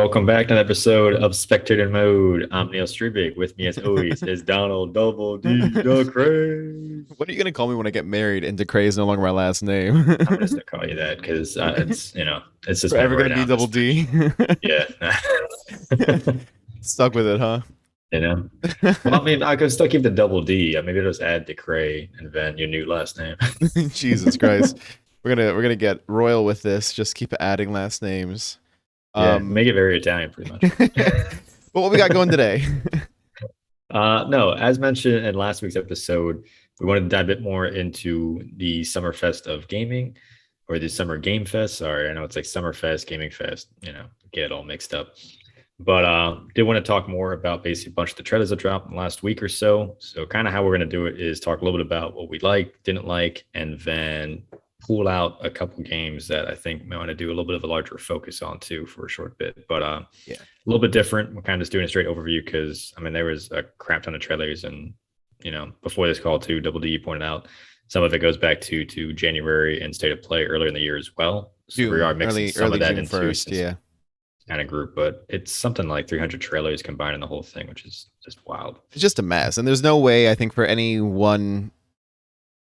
Welcome back to an episode of Spectator Mode. I'm Neil Strebig. With me, as always, is Donald Double D DeCray. What are you gonna call me when I get married and DeCray is no longer my last name? I'm just gonna call you that because it's just Forever memory gonna now be at this double point. D. Yeah, Stuck with it, huh? you know. Well, I mean, I could still keep the double D. Maybe just add DeCray and then your new last name. Jesus Christ. We're gonna get royal with this. Just keep adding last names. Yeah, Um make it very Italian, pretty much. but what we got going today? No, as mentioned in last week's episode, we wanted to dive a bit more into the Summerfest of gaming, or the Summer Game Fest. Sorry, I know it's like Summerfest, Gaming Fest, get it all mixed up. But did want to talk more about basically a bunch of the trailers that dropped in the last week or so. So kind of how we're going to do it is talk a little bit about what we liked, didn't like, and then pull out a couple games that I think we want to do a little bit of a larger focus on too for a short bit. But Yeah. a little bit different. We're kind of just doing a straight overview because I mean there was a crap ton of trailers, and before this call too, Double D pointed out some of it goes back to January and State of Play earlier in the year as well. So we June, are mixing some early of that June into 1st, yeah. kind of group, but it's something like 300 trailers combined in the whole thing, which is just wild. It's just a mess. And there's no way, I think, for any one,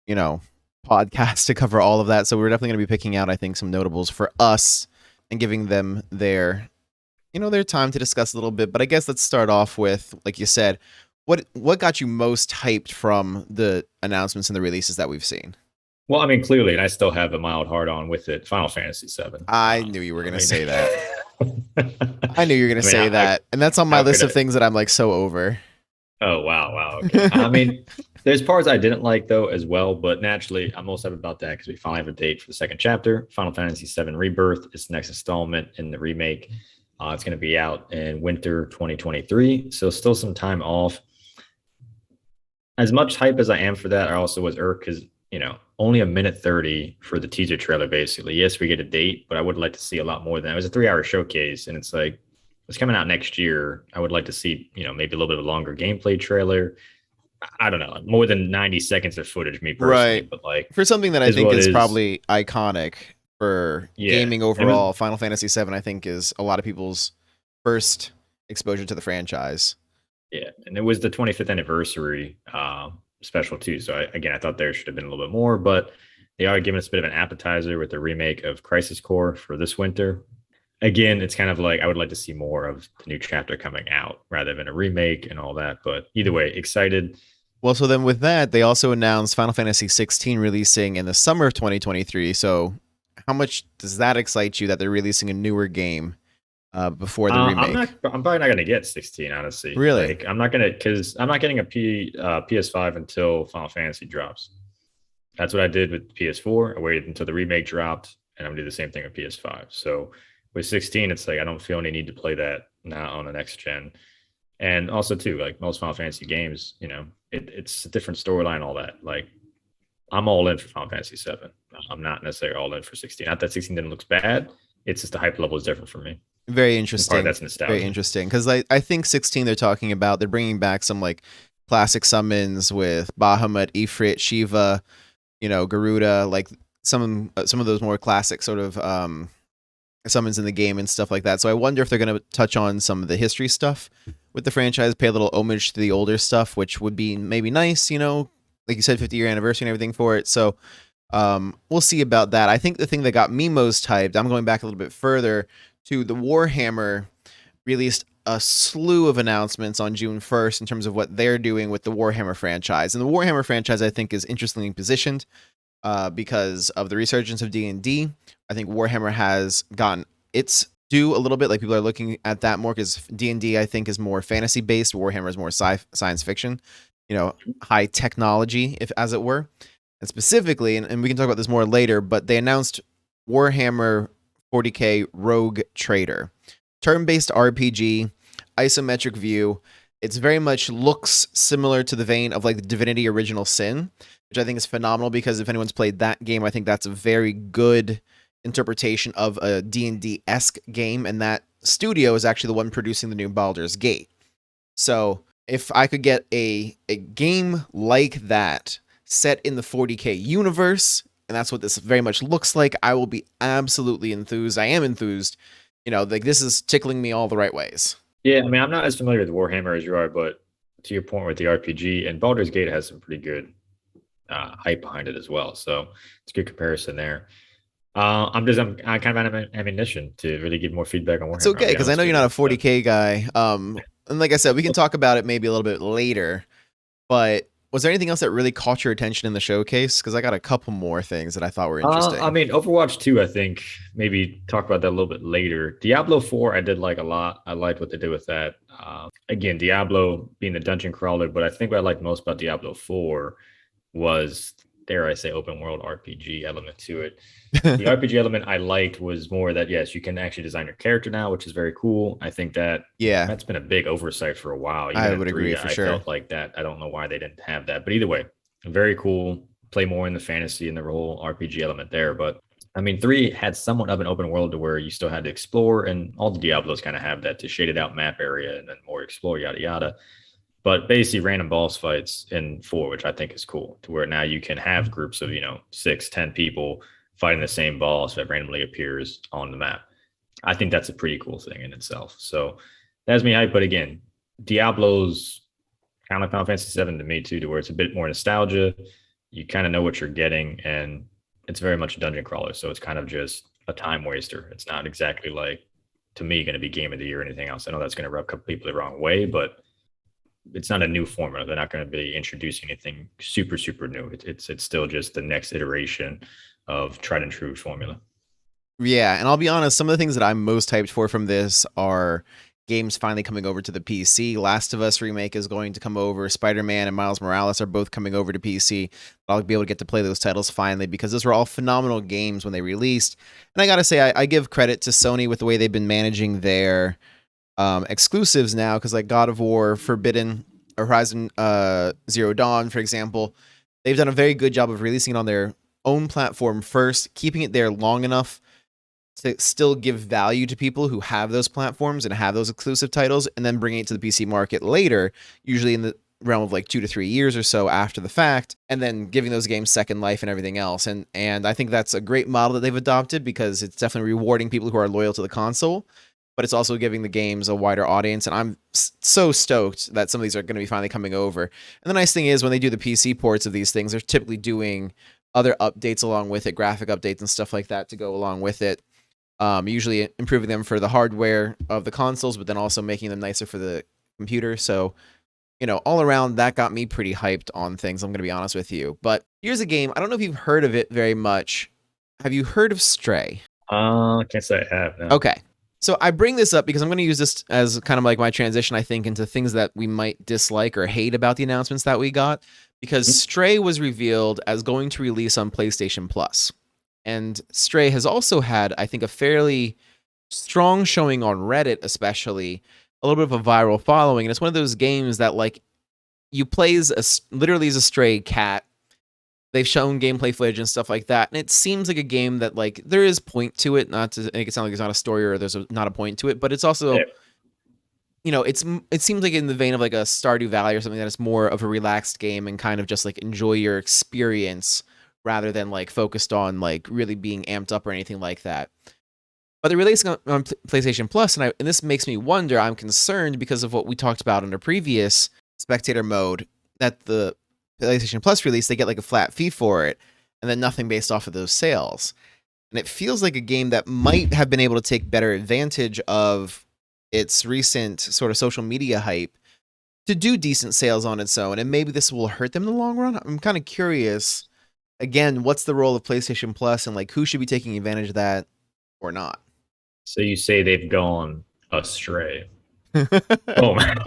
you know, podcast to cover all of that. So we're definitely gonna be picking out, I think, some notables for us and giving them their time to discuss a little bit. But I guess let's start off with, like you said, what got you most hyped from the announcements and the releases that we've seen? Well, I mean, clearly, and I still have a mild hard on with it. Final Fantasy VII. I knew you were gonna say that. that. I knew you were gonna say that, and that's on my how list could of things that I'm like so over. Oh, wow. Okay. I mean, there's parts I didn't like though as well, but naturally, I'm most happy about that because we finally have a date for the second chapter. Final Fantasy VII Rebirth is the next installment in the remake. It's going to be out in winter 2023, so still some time off. As much hype as I am for that, I also was irked because only a minute 30 for the teaser trailer. Basically, yes, we get a date, but I would like to see a lot more than that. It was a 3-hour showcase, and it's like it's coming out next year. I would like to see maybe a little bit of a longer gameplay trailer. I don't know, more than 90 seconds of footage, me personally, Right. but like For something that I is think what is is. probably iconic for Yeah, gaming it was. overall, Final Fantasy VII, I think, is a lot of people's first exposure to the franchise. Yeah, and it was the 25th anniversary special too. So I thought there should have been a little bit more, but they are giving us a bit of an appetizer with the remake of Crisis Core for this winter. Again, it's kind of like I would like to see more of the new chapter coming out rather than a remake and all that. But either way, excited. Well, so then with that, they also announced Final Fantasy 16 releasing in the summer of 2023. So how much does that excite you that they're releasing a newer game before the remake? I'm probably not gonna get 16, honestly. Really? Like I'm not gonna because I'm not getting a PS5 until Final Fantasy drops. That's what I did with PS4. I waited until the remake dropped, and I'm gonna do the same thing with PS5. So with 16, it's like I don't feel any need to play that now on the next gen. And also too, like most Final Fantasy games, it's a different storyline, all that. Like I'm all in for Final Fantasy 7. I'm not necessarily all in for 16. Not that 16 didn't look bad. It's just the hype level is different for me. Very And part of interesting. that's nostalgia. Very interesting. Because I think 16 they're talking about, they're bringing back some like classic summons with Bahamut, Ifrit, Shiva, Garuda, like some of those more classic sort of summons in the game and stuff like that. So I wonder if they're going to touch on some of the history stuff with the franchise, pay a little homage to the older stuff, which would be maybe nice, like you said, 50-year anniversary and everything for it. So we'll see about that. I think the thing that got me most hyped, I'm going back a little bit further to the Warhammer released a slew of announcements on June 1st in terms of what they're doing with the Warhammer franchise. And the Warhammer franchise, I think, is interestingly positioned because of the resurgence of D&D. I think Warhammer has gotten its due a little bit. Like people are looking at that more because D&D, I think, is more fantasy based. Warhammer is more science fiction, high technology, if as it were. And specifically, and we can talk about this more later, but they announced Warhammer 40K Rogue Trader, turn-based RPG, isometric view. It's very much looks similar to the vein of like the Divinity Original Sin, which I think is phenomenal because if anyone's played that game, I think that's a very good interpretation of a D&D-esque game, and that studio is actually the one producing the new Baldur's Gate. So if I could get a game like that set in the 40K universe, and that's what this very much looks like, I will be absolutely enthused. I am enthused, like this is tickling me all the right ways. Yeah, I mean, I'm not as familiar with Warhammer as you are, but to your point with the RPG, and Baldur's Gate has some pretty good hype behind it as well. So it's a good comparison there. I kind of have ammunition to really give more feedback on Warhammer. It's okay, because I know you're not a 40K guy. And like I said, we can talk about it maybe a little bit later. But was there anything else that really caught your attention in the showcase? Because I got a couple more things that I thought were interesting. I mean, Overwatch 2, I think maybe talk about that a little bit later. Diablo 4, I did like a lot. I liked what they did with that. Again, Diablo being the dungeon crawler, but I think what I liked most about Diablo 4 was, dare I say, open world RPG element to it. The RPG element I liked was more that, yes, you can actually design your character now, which is very cool. I think that that's been a big oversight for a while. Even I would agree for sure. I felt like that. I don't know why they didn't have that, but either way, very cool. Play more in the fantasy and the whole RPG element there. But I mean, 3 had somewhat of an open world to where you still had to explore, and all the Diablos kind of have that, to shaded out map area and then more explore, yada yada. But basically random boss fights in 4, which I think is cool, to where now you can have groups of 6-10 people fighting the same boss that randomly appears on the map. I think that's a pretty cool thing in itself. So that's me hype. But again, Diablo's kind of like Final Fantasy VII to me too, to where it's a bit more nostalgia. You kind of know what you're getting, and it's very much a dungeon crawler. So it's kind of just a time waster. It's not exactly like, to me, going to be game of the year or anything else. I know that's going to rub a couple people the wrong way, but it's not a new formula. They're not going to be introducing anything super, super new. It's still just the next iteration of tried and true formula. Yeah, and I'll be honest, some of the things that I'm most hyped for from this are games finally coming over to the PC. Last of Us remake is going to come over. Spider-Man and Miles Morales are both coming over to PC. I'll be able to get to play those titles finally, because those were all phenomenal games when they released. And I gotta say, I give credit to Sony with the way they've been managing their exclusives now, because like God of War, Forbidden, Horizon Zero Dawn, for example, they've done a very good job of releasing it on their own platform first, keeping it there long enough to still give value to people who have those platforms and have those exclusive titles, and then bringing it to the PC market later, usually in the realm of like 2 to 3 years or so after the fact, and then giving those games second life and everything else. And I think that's a great model that they've adopted, because it's definitely rewarding people who are loyal to the console, but it's also giving the games a wider audience. And I'm so stoked that some of these are going to be finally coming over. And the nice thing is, when they do the PC ports of these things, they're typically doing other updates along with it, graphic updates and stuff like that to go along with it. Usually improving them for the hardware of the consoles, but then also making them nicer for the computer. So, all around, that got me pretty hyped on things, I'm going to be honest with you. But here's a game. I don't know if you've heard of it very much. Have you heard of Stray? I can't say I have. No. Okay. So I bring this up because I'm going to use this as kind of like my transition, I think, into things that we might dislike or hate about the announcements that we got. Because Stray was revealed as going to release on PlayStation Plus. And Stray has also had, I think, a fairly strong showing on Reddit, especially a little bit of a viral following. And it's one of those games that, like, you play as literally as a stray cat. They've shown gameplay footage and stuff like that. And it seems like a game that, like, there is point to it, not to make it sound like there's not a story or there's not a point to it, but it's also, it seems like in the vein of like a Stardew Valley or something, that it's more of a relaxed game and kind of just like enjoy your experience rather than like focused on like really being amped up or anything like that. But they're releasing on PlayStation Plus, and this makes me wonder. I'm concerned because of what we talked about in a previous Spectator Mode, that the PlayStation Plus release, they get like a flat fee for it, and then nothing based off of those sales. And it feels like a game that might have been able to take better advantage of its recent sort of social media hype to do decent sales on its own, and maybe this will hurt them in the long run. I'm kind of curious. Again, what's the role of PlayStation Plus, and like who should be taking advantage of that or not? So you say they've gone astray. Oh man.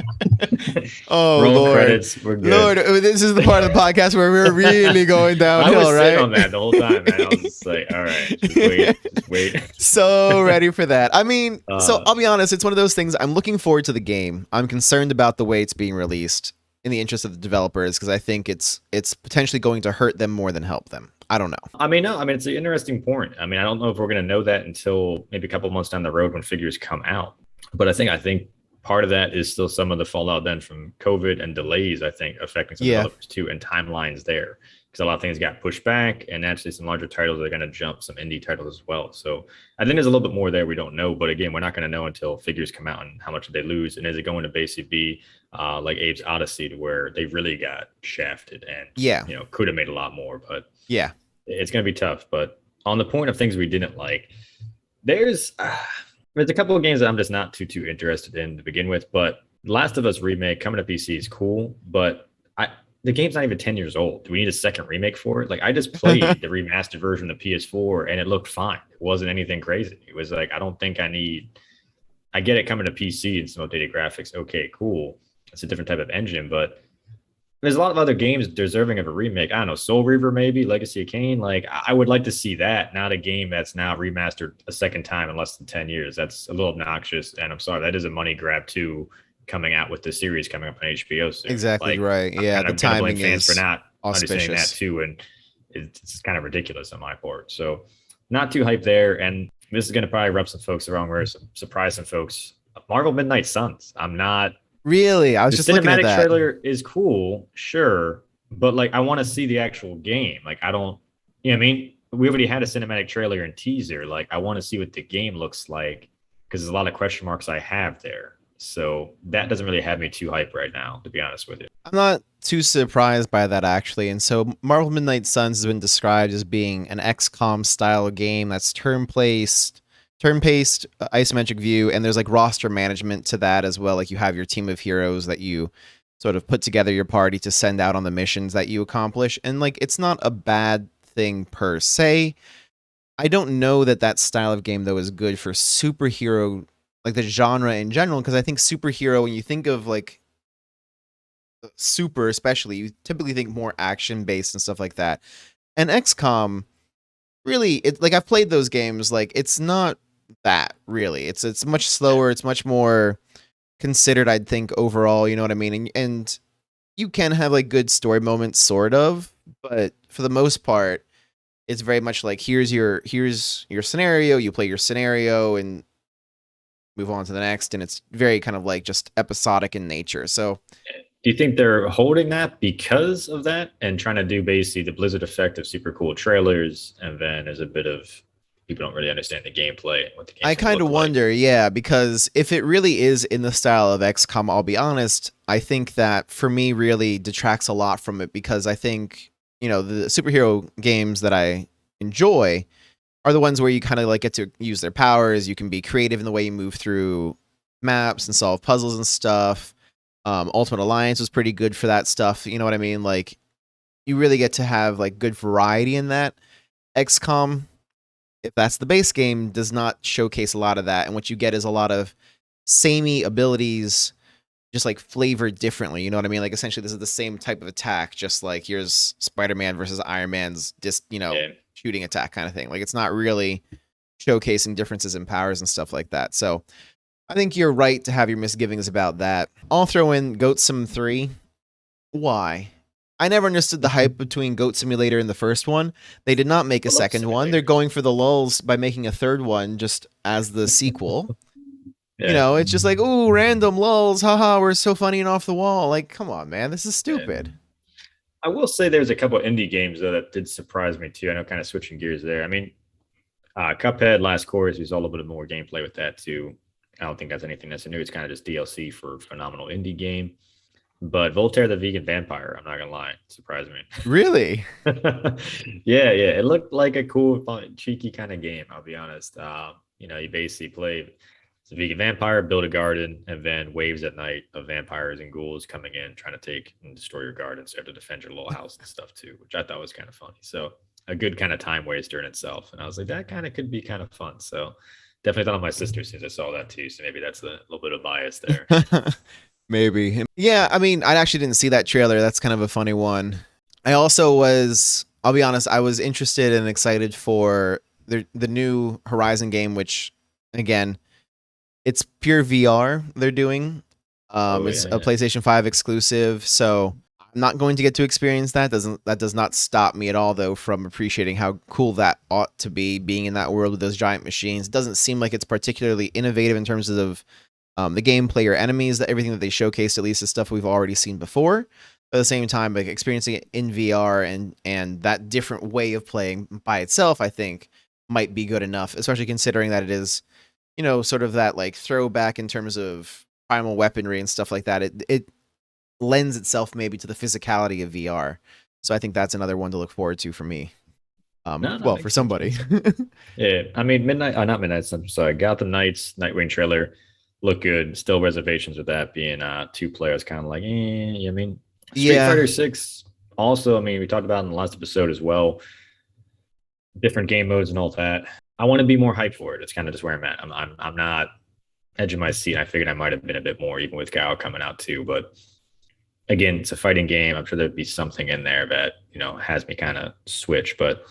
Oh Roll Lord. Credits, we're good. Lord, this is the part of the podcast where we're really going downhill, I was right? sitting on that the whole time, man. I was just like, all right, just wait. So ready for that. I mean, so I'll be honest, it's one of those things. I'm looking forward to the game. I'm concerned about the way it's being released in the interest of the developers, because I think it's potentially going to hurt them more than help them. I don't know. I mean, it's an interesting point. I mean, I don't know if we're going to know that until maybe a couple of months down the road when figures come out. But I think part of that is still some of the fallout then from COVID and delays, I think, affecting some developers too, and timelines there. because a lot of things got pushed back, and naturally some larger titles are going to jump some indie titles as well. So I think there's a little bit more there we don't know, but again, we're not going to know until figures come out and how much they lose, and is it going to basically be like Abe's Odyssey, to where they really got shafted and could have made a lot more, but it's going to be tough. But on the point of things we didn't like, there's a couple of games that I'm just not too interested in to begin with, but Last of Us remake coming to PC is cool, but the game's not even 10 years old. Do we need a second remake for it? Like, I just played the remastered version of PS4 and it looked fine. It wasn't anything crazy. It was like, I don't think I get it coming to PC and some updated graphics. Okay, cool. It's a different type of engine, but there's a lot of other games deserving of a remake. I don't know, Soul Reaver, maybe Legacy of Kain. Like, I would like to see that, not a game that's now remastered a second time in less than 10 years. That's a little obnoxious. And I'm sorry, that is a money grab too, coming out with the series coming up on HBO soon. Exactly, right. Yeah, the timing is for not auspicious. Understanding that too, and it's kind of ridiculous on my part. So not too hyped there, and this is going to probably rub some folks the wrong way, surprise some folks. Marvel Midnight Suns. I'm not really. I was just looking at that. The cinematic trailer is cool, sure, but like I want to see the actual game. Like I don't, you know what I mean? We already had a cinematic trailer and teaser. Like I want to see what the game looks like, because there's a lot of question marks I have there. So that doesn't really have me too hyped right now, to be honest with you. I'm not too surprised by that, actually. And so Marvel Midnight Suns has been described as being an XCOM style game that's turn-paced, isometric view, and there's like roster management to that as well. Like you have your team of heroes that you sort of put together your party to send out on the missions that you accomplish. And like, it's not a bad thing per se. I don't know that style of game, though, is good for superhero, like the genre in general, because I think superhero, when you think of like super especially, you typically think more action based and stuff like that. And XCOM, really, like I've played those games, like it's not that really. It's much slower, it's much more considered, I'd think, overall, you know what I mean? And you can have like good story moments, sort of, but for the most part, it's very much like here's your scenario, you play your scenario and move on to the next, and it's very kind of like just episodic in nature. So do you think they're holding that because of that and trying to do basically the Blizzard effect of super cool trailers, and then there's a bit of people don't really understand the gameplay and what the game I kind of wonder, yeah, because if it really is in the style of XCOM, I'll be honest, I think that for me really detracts a lot from it, because I think, you know, the superhero games that I enjoy are the ones where you kind of like get to use their powers. You can be creative in the way you move through maps and solve puzzles and stuff. Ultimate Alliance was pretty good for that stuff. You know what I mean? Like you really get to have like good variety in that. XCOM, if that's the base game, does not showcase a lot of that. And what you get is a lot of samey abilities, just like flavored differently. You know what I mean? Like essentially this is the same type of attack, just like here's Spider-Man versus Iron Man's shooting attack kind of thing. Like it's not really showcasing differences in powers and stuff like that. So I think you're right to have your misgivings about that. I'll throw in Goat Sim 3. Why? I never understood the hype between Goat Simulator and the first one. They did not make a second one. They're going for the lulz by making a third one just as the sequel. Yeah. You know, it's just like, ooh, random lulz. Haha, we're so funny and off the wall. Like, come on, man. This is stupid. Yeah. I will say there's a couple of indie games though that did surprise me too. I know, kind of switching gears there. I mean, Cuphead Last Chorus, there's a little bit more gameplay with that too. I don't think that's anything that's new. It's kind of just DLC for a phenomenal indie game. But Voltaire the Vegan Vampire, I'm not gonna lie, surprised me. Really? Yeah. It looked like a cool, fun, cheeky kind of game. I'll be honest. You basically play a vegan vampire, build a garden, and then waves at night of vampires and ghouls coming in, trying to take and destroy your garden. So you have to defend your little house and stuff too, which I thought was kind of funny. So a good kind of time waster in itself. And I was like, that kind of could be kind of fun. So definitely thought of my sister since I saw that too. So maybe that's a little bit of bias there. Maybe. Yeah, I mean, I actually didn't see that trailer. That's kind of a funny one. I also was, I'll be honest, I was interested and excited for the new Horizon game, which, again, it's pure VR they're doing. It's a PlayStation 5 exclusive, so I'm not going to get to experience that. That does not stop me at all, though, from appreciating how cool that ought to be, being in that world with those giant machines. It doesn't seem like it's particularly innovative in terms of the gameplay or enemies. That everything that they showcased, at least, is stuff we've already seen before. At the same time, like experiencing it in VR and that different way of playing by itself, I think might be good enough, especially considering that it is, sort of that like throwback in terms of primal weaponry and stuff like that. It lends itself maybe to the physicality of VR. So I think that's another one to look forward to for me. No, that Well, for makes sense. somebody. Yeah, I mean, not Midnight. I'm sorry, Gotham Knights Nightwing trailer look good. Still reservations with that being two players, kind of like, I mean, Street Yeah. Fighter Six. Also, I mean, we talked about in the last episode as well, different game modes and all that. I want to be more hyped for it. It's kind of just where I'm at. I'm not edge of my seat. I figured I might have been a bit more, even with Gal coming out too. But again, it's a fighting game. I'm sure there'd be something in there that has me kind of switch. But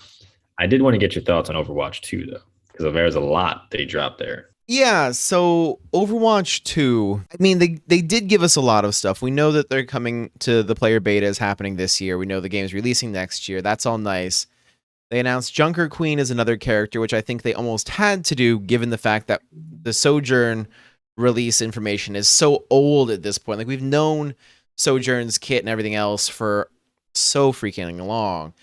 I did want to get your thoughts on Overwatch 2, though, because there's a lot they dropped there. Yeah, so Overwatch 2, I mean, they did give us a lot of stuff. We know that they're coming to the player beta is happening this year. We know the game's releasing next year. That's all nice. They announced Junker Queen as another character, which I think they almost had to do given the fact that the Sojourn release information is so old at this point. Like, we've known Sojourn's kit and everything else for so freaking long.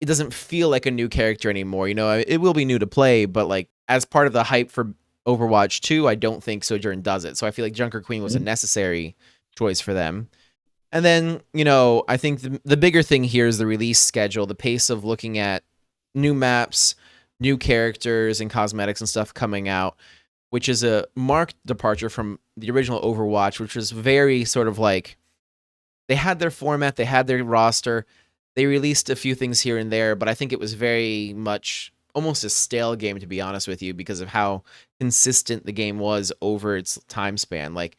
It doesn't feel like a new character anymore. It will be new to play, but like as part of the hype for Overwatch 2, I don't think Sojourn does it. So I feel like Junker Queen was a necessary choice for them. And then, I think the bigger thing here is the release schedule, the pace of looking at new maps, new characters, and cosmetics and stuff coming out, which is a marked departure from the original Overwatch, which was very sort of like they had their format, they had their roster, they released a few things here and there, but I think it was very much almost a stale game, to be honest with you, because of how consistent the game was over its time span. Like,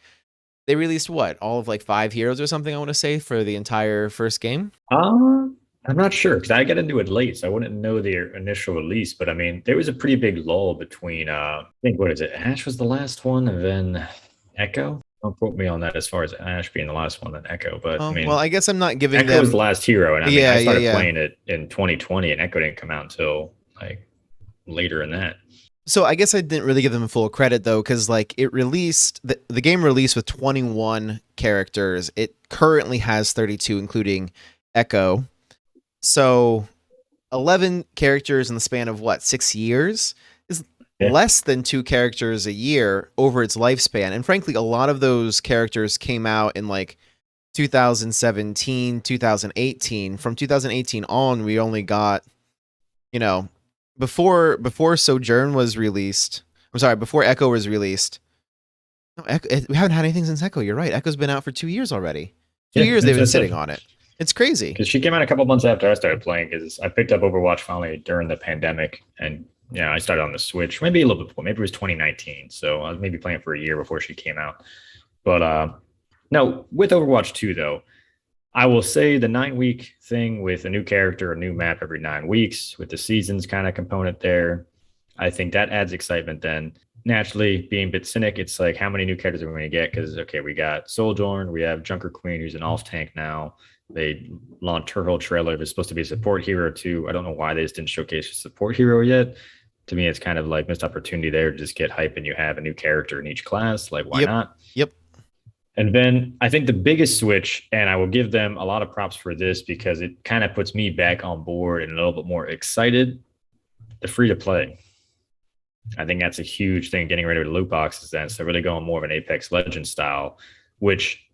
they released all of like 5 heroes or something, I want to say, for the entire first game. I'm not sure because I got into it late, so I wouldn't know the initial release. But I mean, there was a pretty big lull between. I think what is it? Ash was the last one, and then Echo. Don't quote me on that as far as Ash being the last one, then Echo. But I mean, well, I guess I'm not giving Echo them. was the last hero, and I mean, Yeah, I started yeah. playing it in 2020, and Echo didn't come out until like later in that. So I guess I didn't really give them full credit though, because like it released the game released with 21 characters. It currently has 32, including Echo. So 11 characters in the span of 6 years is less than 2 characters a year over its lifespan. And frankly, a lot of those characters came out in like 2017, 2018. From 2018 on, we only got, before Sojourn was released. I'm sorry, before Echo was released. No, we haven't had anything since Echo. You're right. Echo's been out for 2 years already. 2 years they've been sitting on it. It's crazy. Because she came out a couple months after I started playing. Because I picked up Overwatch finally during the pandemic, and I started on the Switch maybe a little bit before. Maybe it was 2019. So I was maybe playing for a year before she came out. But no, with Overwatch 2 though, I will say the 9-week thing with a new character, a new map every 9 weeks with the seasons kind of component there, I think that adds excitement. Then naturally, being a bit cynic, it's like how many new characters are we going to get? Because okay, we got Sojourn, we have Junker Queen, who's an off tank now. They launched her whole trailer. It was supposed to be a support hero too. I don't know why they just didn't showcase a support hero yet. To me, it's kind of like missed opportunity there to just get hype and you have a new character in each class. Like, why not? Yep. And then I think the biggest switch, and I will give them a lot of props for this because it kind of puts me back on board and a little bit more excited, the free to play. I think that's a huge thing, getting rid of the loot boxes then. So really going more of an Apex Legends style, which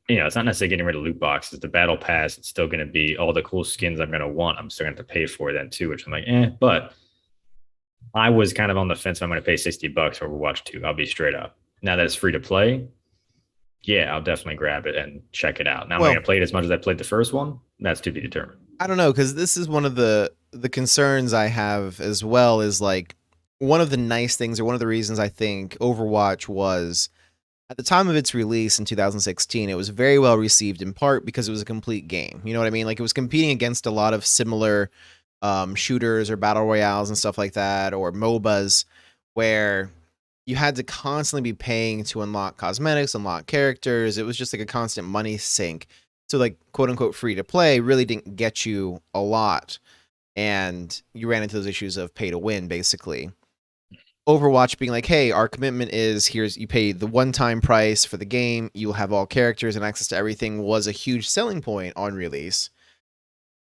it's not necessarily getting rid of loot boxes. The battle pass, it's still going to be all the cool skins I'm going to want. I'm still going to have to pay for then too, which I'm like, But I was kind of on the fence. I'm going to pay $60 for Overwatch 2. I'll be straight up. Now that it's free to play, yeah, I'll definitely grab it and check it out. Now, am I going to play it as much as I played the first one? That's to be determined. I don't know, because this is one of the concerns I have as well. Is like one of the nice things, or one of the reasons I think Overwatch was, at the time of its release in 2016, it was very well received in part because it was a complete game. You know what I mean? Like, it was competing against a lot of similar shooters or battle royales and stuff like that, or MOBAs, where you had to constantly be paying to unlock cosmetics, unlock characters. It was just like a constant money sink. So like, quote unquote, free to play really didn't get you a lot. And you ran into those issues of pay to win, basically. Overwatch being like, hey, our commitment is here's you pay the one-time price for the game, you'll have all characters and access to everything was a huge selling point on release.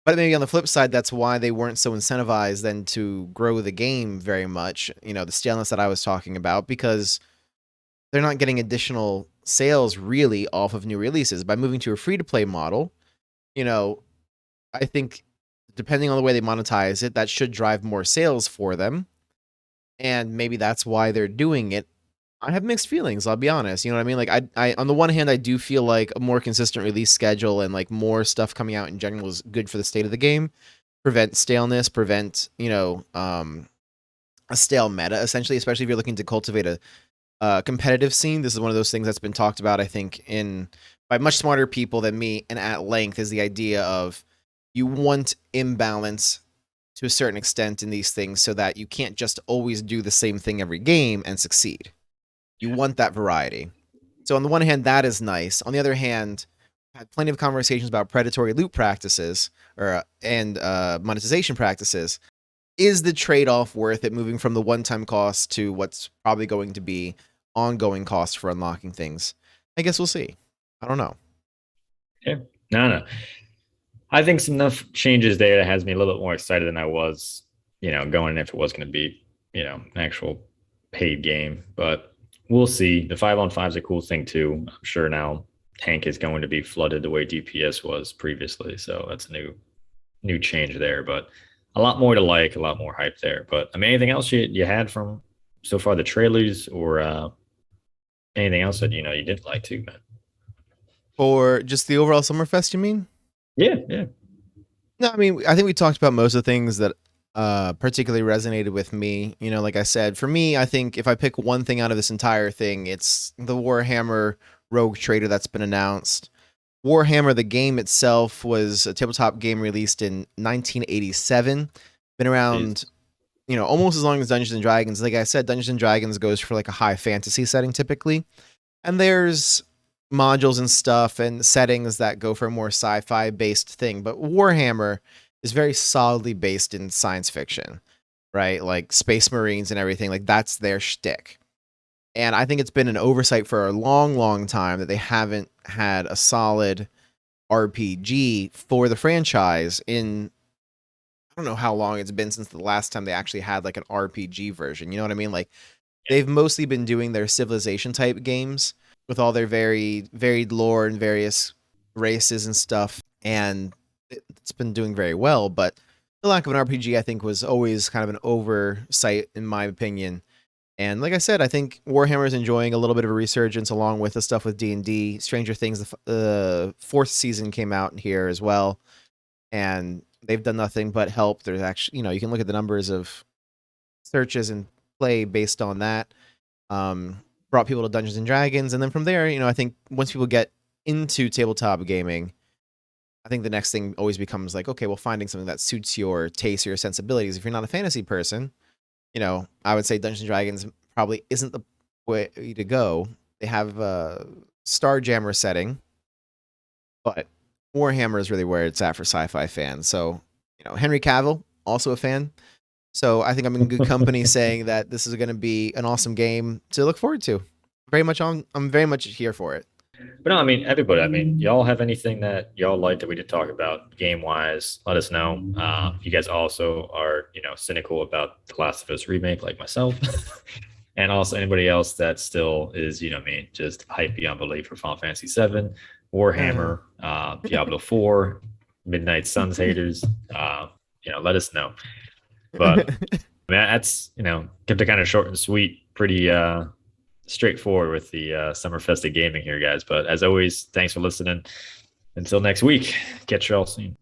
But maybe on the flip side, that's why they weren't so incentivized then to grow the game very much. You know, the staleness that I was talking about, because they're not getting additional sales really off of new releases. By moving to a free-to-play model, you know, I think depending on the way they monetize it, that should drive more sales for them. And maybe that's why they're doing it. I have mixed feelings, I'll be honest. You know what I mean? Like I on the one hand, I do feel like a more consistent release schedule and like more stuff coming out in general is good for the state of the game. Prevent staleness, prevent, a stale meta, essentially, especially if you're looking to cultivate a competitive scene. This is one of those things that's been talked about, I think, in by much smarter people than me and at length, is the idea of you want imbalance to a certain extent in these things so that you can't just always do the same thing every game and succeed. You want that variety. So on the one hand, that is nice. On the other hand, I had plenty of conversations about predatory loot practices and monetization practices. Is the trade-off worth it, moving from the one-time cost to what's probably going to be ongoing costs for unlocking things? I guess we'll see. I don't know. Yeah, no. I think some enough changes there that has me a little bit more excited than I was, going in if it was going to be, an actual paid game. But we'll see. The 5-on-5 is a cool thing too. I'm sure now tank is going to be flooded the way DPS was previously. So that's a new change there. But a lot more to like, a lot more hype there. But I mean, anything else you had from so far the trailers, or anything else that you didn't like too, man? For just the overall Summerfest, you mean? Yeah. No, I mean, I think we talked about most of the things that particularly resonated with me. Like I said, for me, I think if I pick one thing out of this entire thing, it's the Warhammer Rogue Trader that's been announced. Warhammer, the game itself, was a tabletop game released in 1987. Been around, almost as long as Dungeons and Dragons. Like I said, Dungeons and Dragons goes for like a high fantasy setting typically. And there's modules and stuff and settings that go for a more sci-fi based thing. But Warhammer is very solidly based in science fiction, right? Like Space Marines and everything. Like that's their shtick. And I think it's been an oversight for a long, long time that they haven't had a solid RPG for the franchise in, I don't know how long it's been since the last time they actually had like an RPG version. You know what I mean? Like they've mostly been doing their civilization type games with all their very varied lore and various races and stuff. And it's been doing very well, but the lack of an RPG, I think, was always kind of an oversight in my opinion. And like I said, I think Warhammer is enjoying a little bit of a resurgence along with the stuff with D&D. Stranger Things, the fourth season came out here as well. And they've done nothing but help. There's actually, you can look at the numbers of searches and play based on that. Brought people to Dungeons and Dragons. And then from there, I think once people get into tabletop gaming, I think the next thing always becomes like, okay, well, finding something that suits your taste or your sensibilities. If you're not a fantasy person, I would say Dungeons and Dragons probably isn't the way to go. They have a Starjammer setting, but Warhammer is really where it's at for sci-fi fans. So, Henry Cavill, also a fan. So I think I'm in good company saying that this is going to be an awesome game to look forward to. I'm very much here for it. But no, I mean, everybody, y'all have anything that y'all like that we did talk about game wise, let us know. You guys also are, cynical about The Last of Us remake like myself. And also anybody else that still is, just hype beyond belief for Final Fantasy VII, Warhammer, Diablo 4, Midnight Suns haters, let us know. But that's, kept it kind of short and sweet, pretty straightforward with the Summerfest of gaming here, guys. But as always, thanks for listening. Until next week, catch you all soon.